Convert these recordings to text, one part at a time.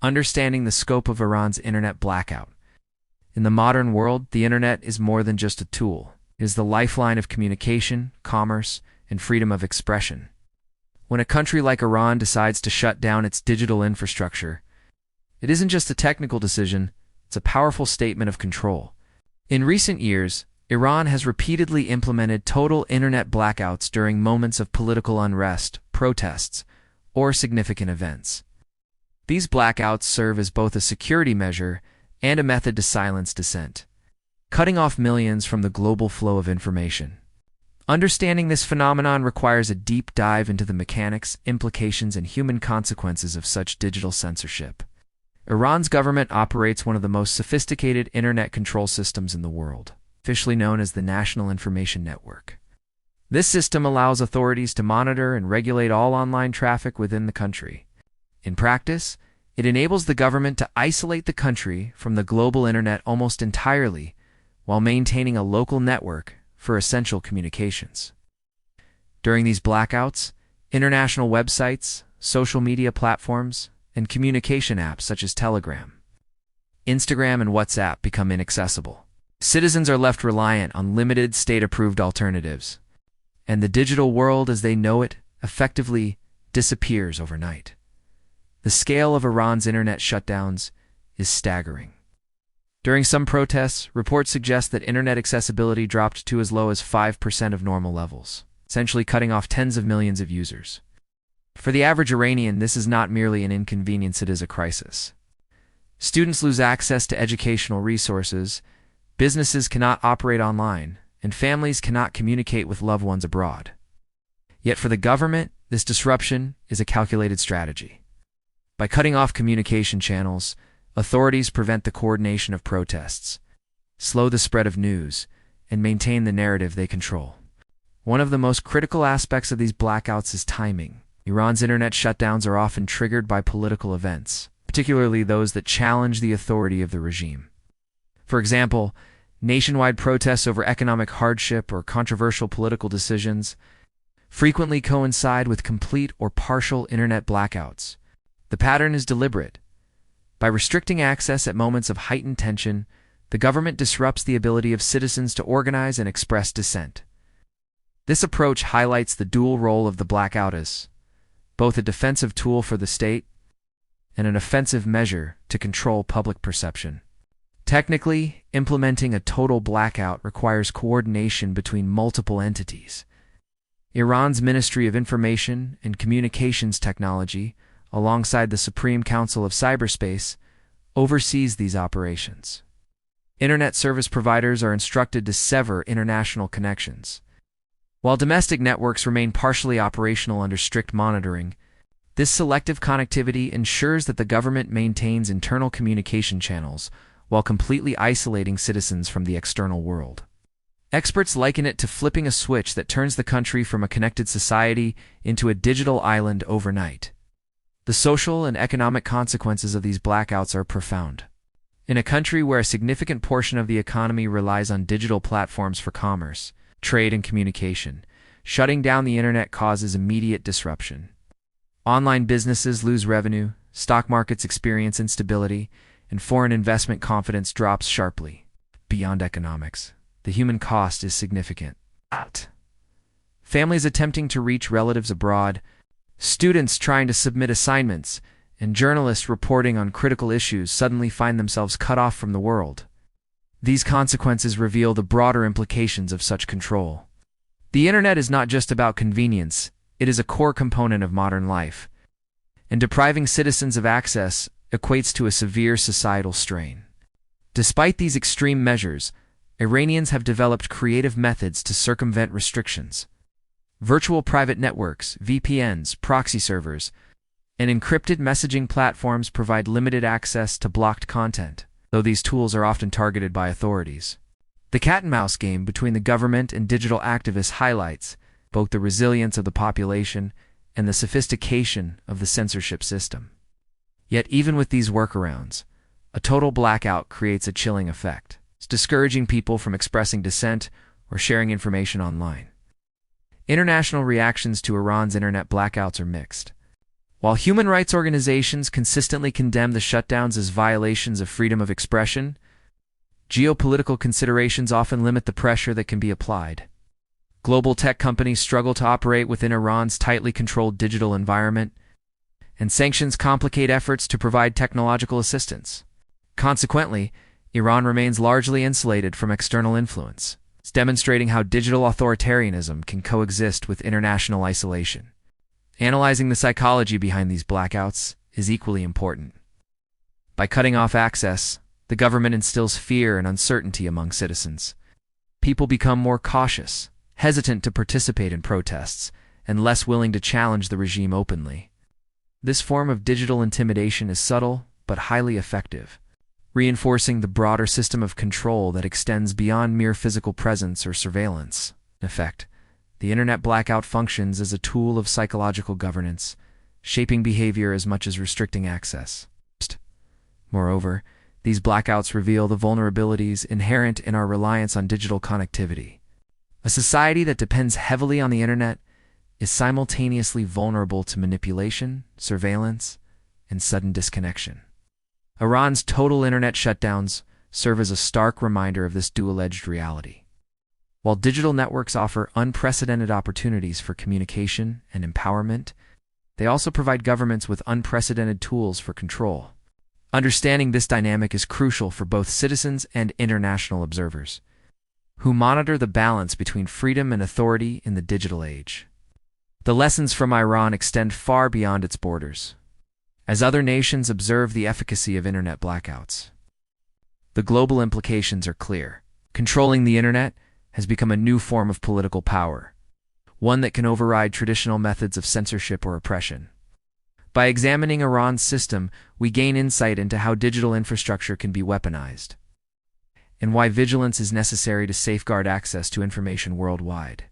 Understanding the scope of Iran's internet blackout. In the modern world, the internet is more than just a tool. It is the lifeline of communication, commerce, and freedom of expression. When a country like Iran decides to shut down its digital infrastructure, it isn't just a technical decision, it's a powerful statement of control. In recent years, Iran has repeatedly implemented total internet blackouts during moments of political unrest, protests, or significant events. These blackouts serve as both a security measure and a method to silence dissent, cutting off millions from the global flow of information. Understanding this phenomenon requires a deep dive into the mechanics, implications, and human consequences of such digital censorship. Iran's government operates one of the most sophisticated internet control systems in the world, officially known as the National Information Network. This system allows authorities to monitor and regulate all online traffic within the country. In practice, it enables the government to isolate the country from the global internet almost entirely while maintaining a local network for essential communications. During these blackouts, international websites, social media platforms, and communication apps such as Telegram, Instagram, and WhatsApp become inaccessible. Citizens are left reliant on limited state-approved alternatives, and the digital world as they know it effectively disappears overnight. The scale of Iran's internet shutdowns is staggering. During some protests, reports suggest that internet accessibility dropped to as low as 5% of normal levels, essentially cutting off tens of millions of users. For the average Iranian, this is not merely an inconvenience, it is a crisis. Students lose access to educational resources, businesses cannot operate online, and families cannot communicate with loved ones abroad. Yet for the government, this disruption is a calculated strategy. By cutting off communication channels, authorities prevent the coordination of protests, slow the spread of news, and maintain the narrative they control. One of the most critical aspects of these blackouts is timing. Iran's internet shutdowns are often triggered by political events, particularly those that challenge the authority of the regime. For example, nationwide protests over economic hardship or controversial political decisions frequently coincide with complete or partial internet blackouts. The pattern is deliberate. By restricting access at moments of heightened tension, the government disrupts the ability of citizens to organize and express dissent. This approach highlights the dual role of the blackout as both a defensive tool for the state and an offensive measure to control public perception. Technically, implementing a total blackout requires coordination between multiple entities. Iran's Ministry of Information and Communications Technology, alongside the Supreme Council of Cyberspace, oversees these operations. Internet service providers are instructed to sever international connections. While domestic networks remain partially operational under strict monitoring, this selective connectivity ensures that the government maintains internal communication channels while completely isolating citizens from the external world. Experts liken it to flipping a switch that turns the country from a connected society into a digital island overnight. The social and economic consequences of these blackouts are profound. In a country where a significant portion of the economy relies on digital platforms for commerce, trade, and communication, shutting down the internet causes immediate disruption. Online businesses lose revenue, stock markets experience instability, and foreign investment confidence drops sharply. Beyond economics, the human cost is significant. Families attempting to reach relatives abroad, students trying to submit assignments, and journalists reporting on critical issues suddenly find themselves cut off from the world. These consequences reveal the broader implications of such control. The internet is not just about convenience, it is a core component of modern life, and depriving citizens of access equates to a severe societal strain. Despite these extreme measures, Iranians have developed creative methods to circumvent restrictions. Virtual private networks, VPNs, proxy servers, and encrypted messaging platforms provide limited access to blocked content, though these tools are often targeted by authorities. The cat-and-mouse game between the government and digital activists highlights both the resilience of the population and the sophistication of the censorship system. Yet even with these workarounds, a total blackout creates a chilling effect, discouraging people from expressing dissent or sharing information online. International reactions to Iran's internet blackouts are mixed. While human rights organizations consistently condemn the shutdowns as violations of freedom of expression, geopolitical considerations often limit the pressure that can be applied. Global tech companies struggle to operate within Iran's tightly controlled digital environment, and sanctions complicate efforts to provide technological assistance. Consequently, Iran remains largely insulated from external influence, demonstrating how digital authoritarianism can coexist with international isolation. Analyzing the psychology behind these blackouts is equally important. By cutting off access, the government instills fear and uncertainty among citizens. People become more cautious, hesitant to participate in protests, and less willing to challenge the regime openly. This form of digital intimidation is subtle but highly effective, reinforcing the broader system of control that extends beyond mere physical presence or surveillance. In effect, the internet blackout functions as a tool of psychological governance, shaping behavior as much as restricting access. Moreover, these blackouts reveal the vulnerabilities inherent in our reliance on digital connectivity. A society that depends heavily on the internet is simultaneously vulnerable to manipulation, surveillance, and sudden disconnection. Iran's total internet shutdowns serve as a stark reminder of this dual-edged reality. While digital networks offer unprecedented opportunities for communication and empowerment, they also provide governments with unprecedented tools for control. Understanding this dynamic is crucial for both citizens and international observers, who monitor the balance between freedom and authority in the digital age. The lessons from Iran extend far beyond its borders, as other nations observe the efficacy of internet blackouts. The global implications are clear. Controlling the internet has become a new form of political power, one that can override traditional methods of censorship or oppression. By examining Iran's system, we gain insight into how digital infrastructure can be weaponized, and why vigilance is necessary to safeguard access to information worldwide.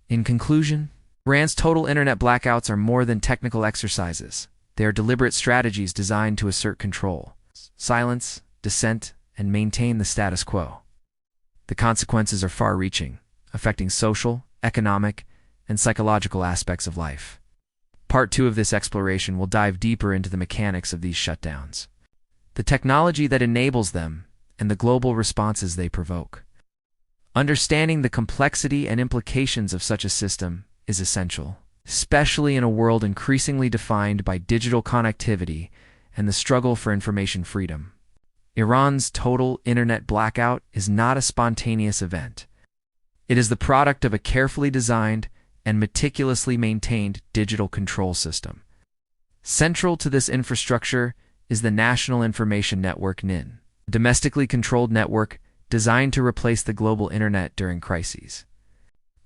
In conclusion, Iran's total internet blackouts are more than technical exercises. They are deliberate strategies designed to assert control, silence, dissent, and maintain the status quo. The consequences are far-reaching, affecting social, economic, and psychological aspects of life. Part 2 of this exploration will dive deeper into the mechanics of these shutdowns, the technology that enables them, and the global responses they provoke. Understanding the complexity and implications of such a system is essential, especially in a world increasingly defined by digital connectivity and the struggle for information freedom. Iran's total internet blackout is not a spontaneous event. It is the product of a carefully designed and meticulously maintained digital control system. Central to this infrastructure is the National Information Network (NIN), a domestically controlled network designed to replace the global internet during crises.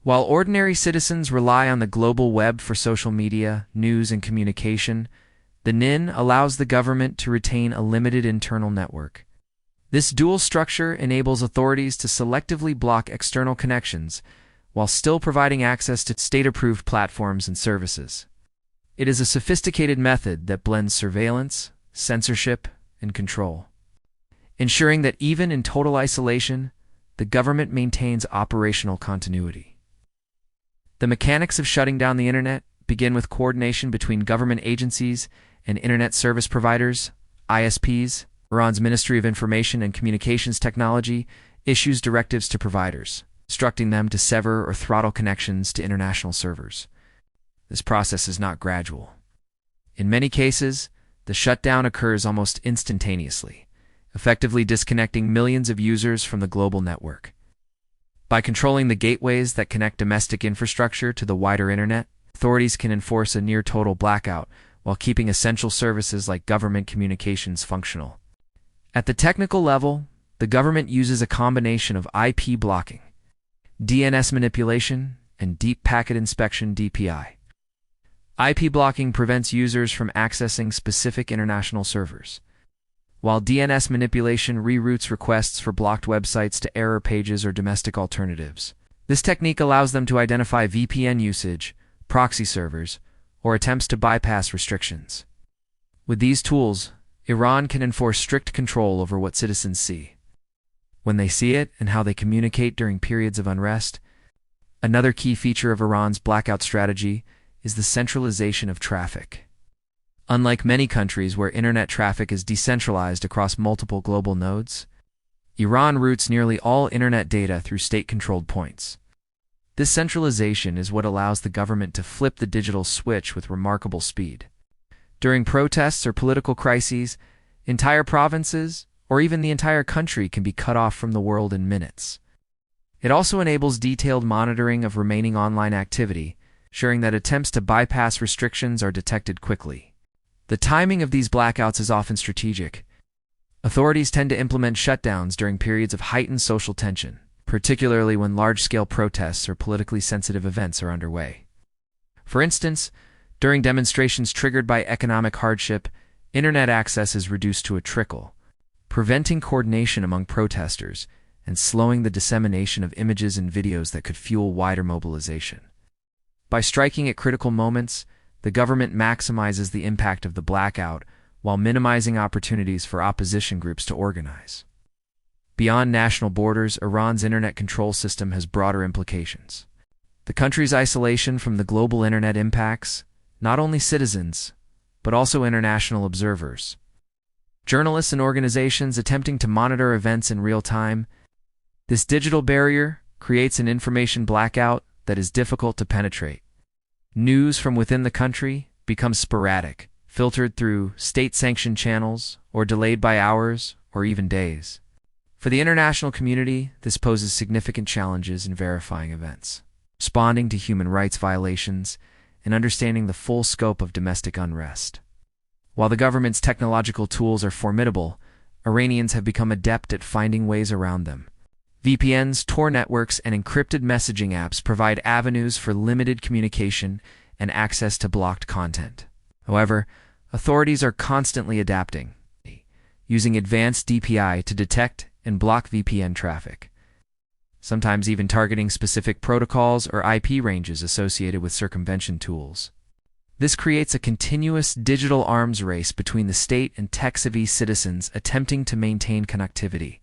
While ordinary citizens rely on the global web for social media, news, and communication, the NIN allows the government to retain a limited internal network. This dual structure enables authorities to selectively block external connections while still providing access to state-approved platforms and services. It is a sophisticated method that blends surveillance, censorship, and control, ensuring that even in total isolation, the government maintains operational continuity. The mechanics of shutting down the internet begin with coordination between government agencies and internet service providers, ISPs. Iran's Ministry of Information and Communications Technology issues directives to providers, instructing them to sever or throttle connections to international servers. This process is not gradual. In many cases, the shutdown occurs almost instantaneously, effectively disconnecting millions of users from the global network. By controlling the gateways that connect domestic infrastructure to the wider internet, authorities can enforce a near-total blackout while keeping essential services like government communications functional. At the technical level, the government uses a combination of IP blocking, DNS manipulation, and deep packet inspection (DPI). IP blocking prevents users from accessing specific international servers, while DNS manipulation reroutes requests for blocked websites to error pages or domestic alternatives. This technique allows them to identify VPN usage, proxy servers, or attempts to bypass restrictions. With these tools, Iran can enforce strict control over what citizens see, when they see it, and how they communicate during periods of unrest. Another key feature of Iran's blackout strategy is the centralization of traffic. Unlike many countries where internet traffic is decentralized across multiple global nodes, Iran routes nearly all internet data through state-controlled points. This centralization is what allows the government to flip the digital switch with remarkable speed. During protests or political crises, entire provinces, or even the entire country can be cut off from the world in minutes. It also enables detailed monitoring of remaining online activity, ensuring that attempts to bypass restrictions are detected quickly. The timing of these blackouts is often strategic. Authorities tend to implement shutdowns during periods of heightened social tension, particularly when large-scale protests or politically sensitive events are underway. For instance, during demonstrations triggered by economic hardship, internet access is reduced to a trickle, preventing coordination among protesters and slowing the dissemination of images and videos that could fuel wider mobilization. By striking at critical moments, the government maximizes the impact of the blackout while minimizing opportunities for opposition groups to organize. Beyond national borders, Iran's internet control system has broader implications. The country's isolation from the global internet impacts not only citizens, but also international observers. Journalists and organizations attempting to monitor events in real time. This digital barrier creates an information blackout that is difficult to penetrate. News from within the country becomes sporadic, filtered through state-sanctioned channels, or delayed by hours or even days. For the international community, this poses significant challenges in verifying events, responding to human rights violations, and understanding the full scope of domestic unrest. While the government's technological tools are formidable, Iranians have become adept at finding ways around them. VPNs, Tor networks, and encrypted messaging apps provide avenues for limited communication and access to blocked content. However, authorities are constantly adapting, using advanced DPI to detect and block VPN traffic, sometimes even targeting specific protocols or IP ranges associated with circumvention tools. This creates a continuous digital arms race between the state and tech-savvy citizens attempting to maintain connectivity.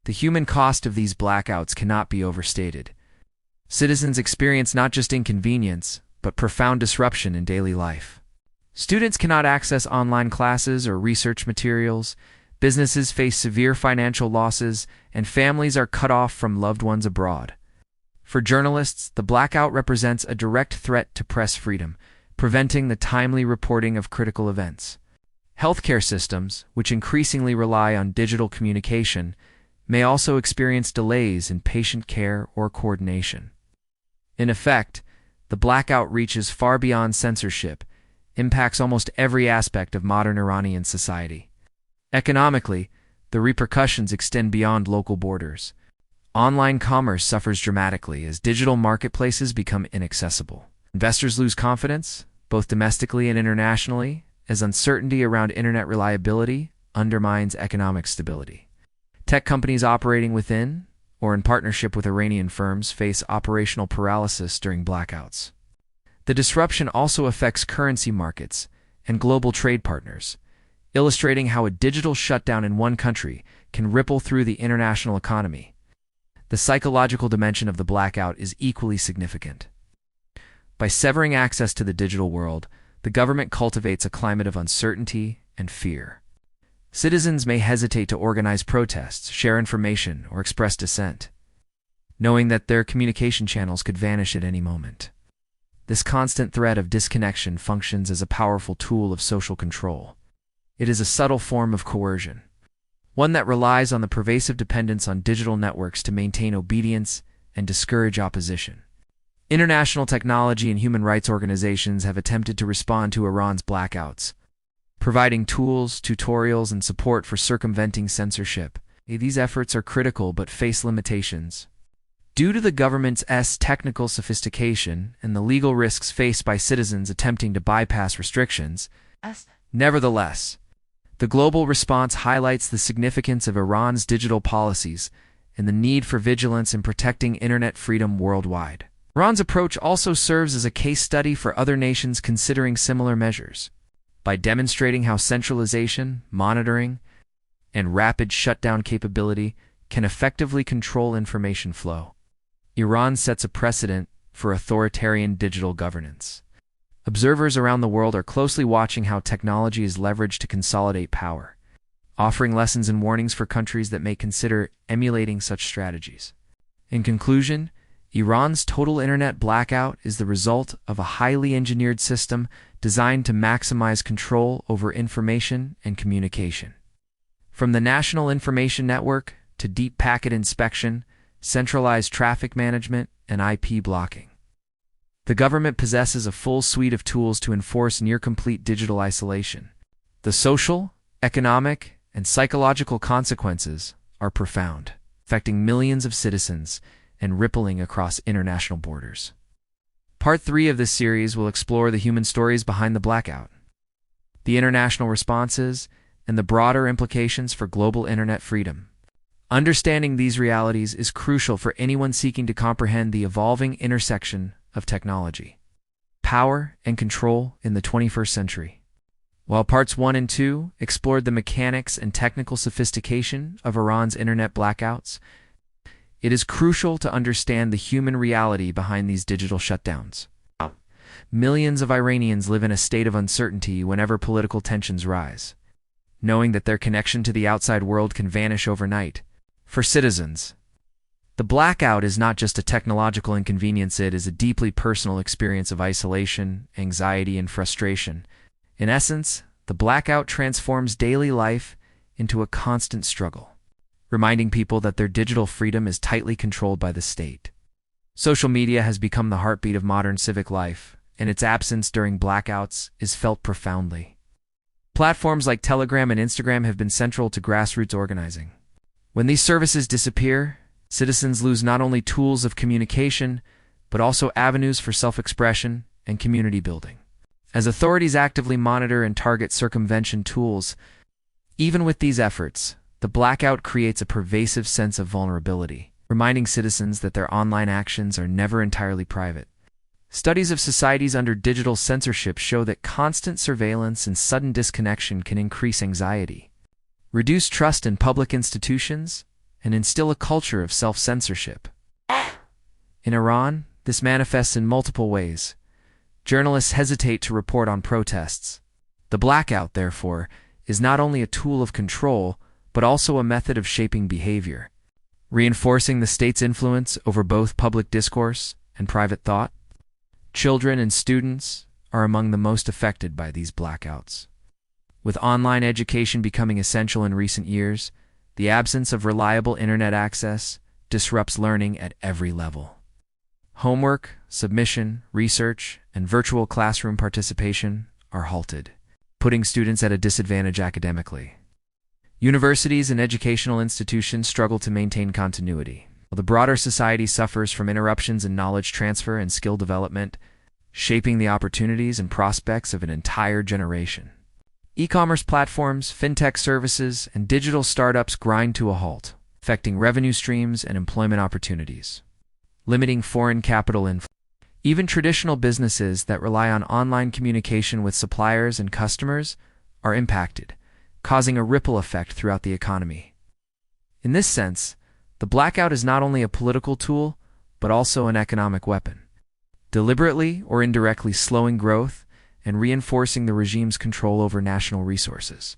The human cost of these blackouts cannot be overstated. Citizens experience not just inconvenience, but profound disruption in daily life. Students cannot access online classes or research materials, businesses face severe financial losses, and families are cut off from loved ones abroad. For journalists, the blackout represents a direct threat to press freedom, preventing the timely reporting of critical events. Healthcare systems, which increasingly rely on digital communication, may also experience delays in patient care or coordination. In effect, the blackout reaches far beyond censorship, impacts almost every aspect of modern Iranian society. Economically, the repercussions extend beyond local borders. Online commerce suffers dramatically as digital marketplaces become inaccessible. Investors lose confidence, both domestically and internationally, as uncertainty around internet reliability undermines economic stability. Tech companies operating within or in partnership with Iranian firms face operational paralysis during blackouts. The disruption also affects currency markets and global trade partners, illustrating how a digital shutdown in one country can ripple through the international economy. The psychological dimension of the blackout is equally significant. By severing access to the digital world, the government cultivates a climate of uncertainty and fear. Citizens may hesitate to organize protests, share information, or express dissent, knowing that their communication channels could vanish at any moment. This constant threat of disconnection functions as a powerful tool of social control. It is a subtle form of coercion, one that relies on the pervasive dependence on digital networks to maintain obedience and discourage opposition. International technology and human rights organizations have attempted to respond to Iran's blackouts, providing tools, tutorials, and support for circumventing censorship. These efforts are critical but face limitations. Due to the government's technical sophistication and the legal risks faced by citizens attempting to bypass restrictions, nevertheless, the global response highlights the significance of Iran's digital policies and the need for vigilance in protecting internet freedom worldwide. Iran's approach also serves as a case study for other nations considering similar measures. By demonstrating how centralization, monitoring, and rapid shutdown capability can effectively control information flow, Iran sets a precedent for authoritarian digital governance. Observers around the world are closely watching how technology is leveraged to consolidate power, offering lessons and warnings for countries that may consider emulating such strategies. In conclusion, Iran's total internet blackout is the result of a highly engineered system designed to maximize control over information and communication. From the National Information Network to deep packet inspection, centralized traffic management, and IP blocking, the government possesses a full suite of tools to enforce near-complete digital isolation. The social, economic, and psychological consequences are profound, affecting millions of citizens and rippling across international borders. Part 3 of this series will explore the human stories behind the blackout, the international responses, and the broader implications for global internet freedom. Understanding these realities is crucial for anyone seeking to comprehend the evolving intersection of technology, power, and control in the 21st century. While Parts 1 and 2 explored the mechanics and technical sophistication of Iran's internet blackouts, it is crucial to understand the human reality behind these digital shutdowns. Millions of Iranians live in a state of uncertainty whenever political tensions rise, knowing that their connection to the outside world can vanish overnight. For citizens, the blackout is not just a technological inconvenience, it is a deeply personal experience of isolation, anxiety, and frustration. In essence, the blackout transforms daily life into a constant struggle, reminding people that their digital freedom is tightly controlled by the state. Social media has become the heartbeat of modern civic life, and its absence during blackouts is felt profoundly. Platforms like Telegram and Instagram have been central to grassroots organizing. When these services disappear, citizens lose not only tools of communication, but also avenues for self-expression and community building. As authorities actively monitor and target circumvention tools, even with these efforts, the blackout creates a pervasive sense of vulnerability, reminding citizens that their online actions are never entirely private. Studies of societies under digital censorship show that constant surveillance and sudden disconnection can increase anxiety, reduce trust in public institutions, and instill a culture of self-censorship. In Iran, this manifests in multiple ways. Journalists hesitate to report on protests. The blackout, therefore, is not only a tool of control, but also a method of shaping behavior, reinforcing the state's influence over both public discourse and private thought. Children and students are among the most affected by these blackouts. With online education becoming essential in recent years, the absence of reliable internet access disrupts learning at every level. Homework, submission, research, and virtual classroom participation are halted, putting students at a disadvantage academically. Universities and educational institutions struggle to maintain continuity, while the broader society suffers from interruptions in knowledge transfer and skill development, shaping the opportunities and prospects of an entire generation. E-commerce platforms, fintech services, and digital startups grind to a halt, affecting revenue streams and employment opportunities, limiting foreign capital inflow. Even traditional businesses that rely on online communication with suppliers and customers are impacted, causing a ripple effect throughout the economy. In this sense, the blackout is not only a political tool, but also an economic weapon, deliberately or indirectly slowing growth and reinforcing the regime's control over national resources.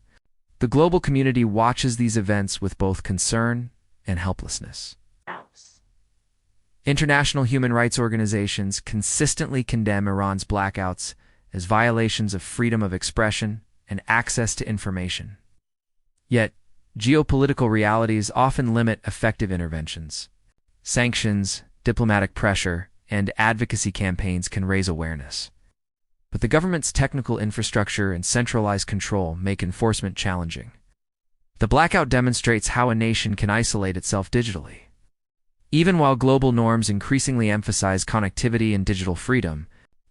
The global community watches these events with both concern and helplessness. International human rights organizations consistently condemn Iran's blackouts as violations of freedom of expression and access to information. Yet, geopolitical realities often limit effective interventions. Sanctions, diplomatic pressure, and advocacy campaigns can raise awareness. But the government's technical infrastructure and centralized control make enforcement challenging. The blackout demonstrates how a nation can isolate itself digitally. Even while global norms increasingly emphasize connectivity and digital freedom,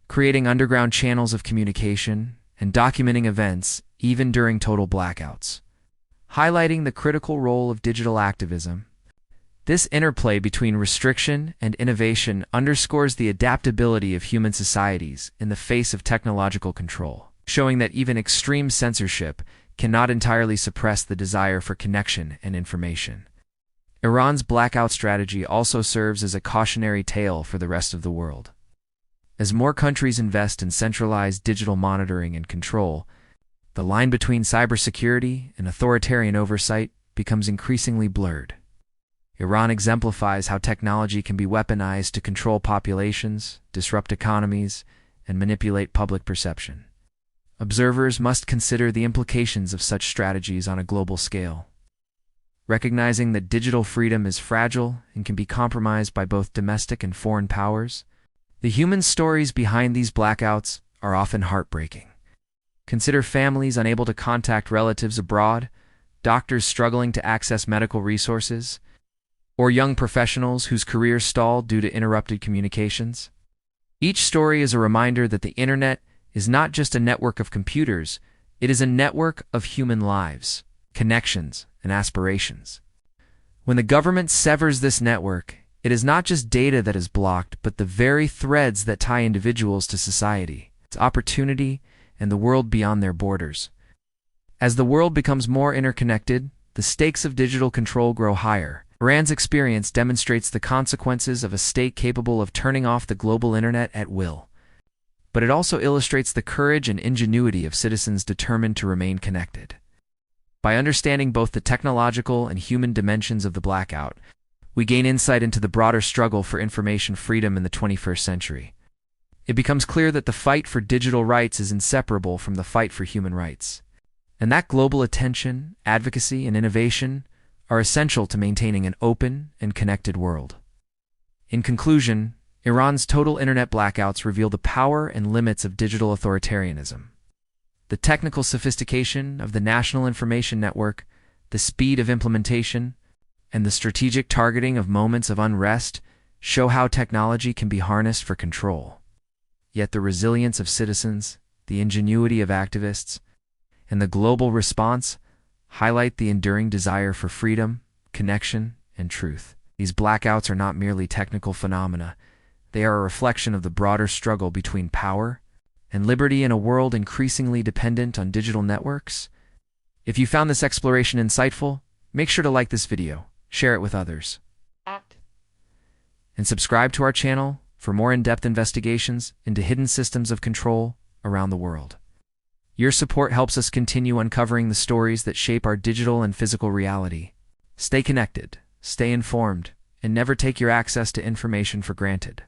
creating underground channels of communication and documenting events even during total blackouts, highlighting the critical role of digital activism. This interplay between restriction and innovation underscores the adaptability of human societies in the face of technological control, showing that even extreme censorship cannot entirely suppress the desire for connection and information. Iran's blackout strategy also serves as a cautionary tale for the rest of the world. As more countries invest in centralized digital monitoring and control, the line between cybersecurity and authoritarian oversight becomes increasingly blurred. Iran exemplifies how technology can be weaponized to control populations, disrupt economies, and manipulate public perception. Observers must consider the implications of such strategies on a global scale, recognizing that digital freedom is fragile and can be compromised by both domestic and foreign powers. The human stories behind these blackouts are often heartbreaking. Consider families unable to contact relatives abroad, doctors struggling to access medical resources, or young professionals whose careers stalled due to interrupted communications. Each story is a reminder that the internet is not just a network of computers, it is a network of human lives, connections, and aspirations. When the government severs this network, it is not just data that is blocked, but the very threads that tie individuals to society, its opportunity, and the world beyond their borders. As the world becomes more interconnected, the stakes of digital control grow higher. Iran's experience demonstrates the consequences of a state capable of turning off the global internet at will. But it also illustrates the courage and ingenuity of citizens determined to remain connected. By understanding both the technological and human dimensions of the blackout, we gain insight into the broader struggle for information freedom in the 21st century. It becomes clear that the fight for digital rights is inseparable from the fight for human rights, and that global attention, advocacy, and innovation are essential to maintaining an open and connected world. In conclusion, Iran's total internet blackouts reveal the power and limits of digital authoritarianism. The technical sophistication of the National Information Network, the speed of implementation, and the strategic targeting of moments of unrest show how technology can be harnessed for control. Yet the resilience of citizens, the ingenuity of activists, and the global response highlight the enduring desire for freedom, connection, and truth. These blackouts are not merely technical phenomena. They are a reflection of the broader struggle between power and liberty in a world increasingly dependent on digital networks. If you found this exploration insightful, make sure to like this video, share it with others, and subscribe to our channel for more in-depth investigations into hidden systems of control around the world. Your support helps us continue uncovering the stories that shape our digital and physical reality. Stay connected, stay informed, and never take your access to information for granted.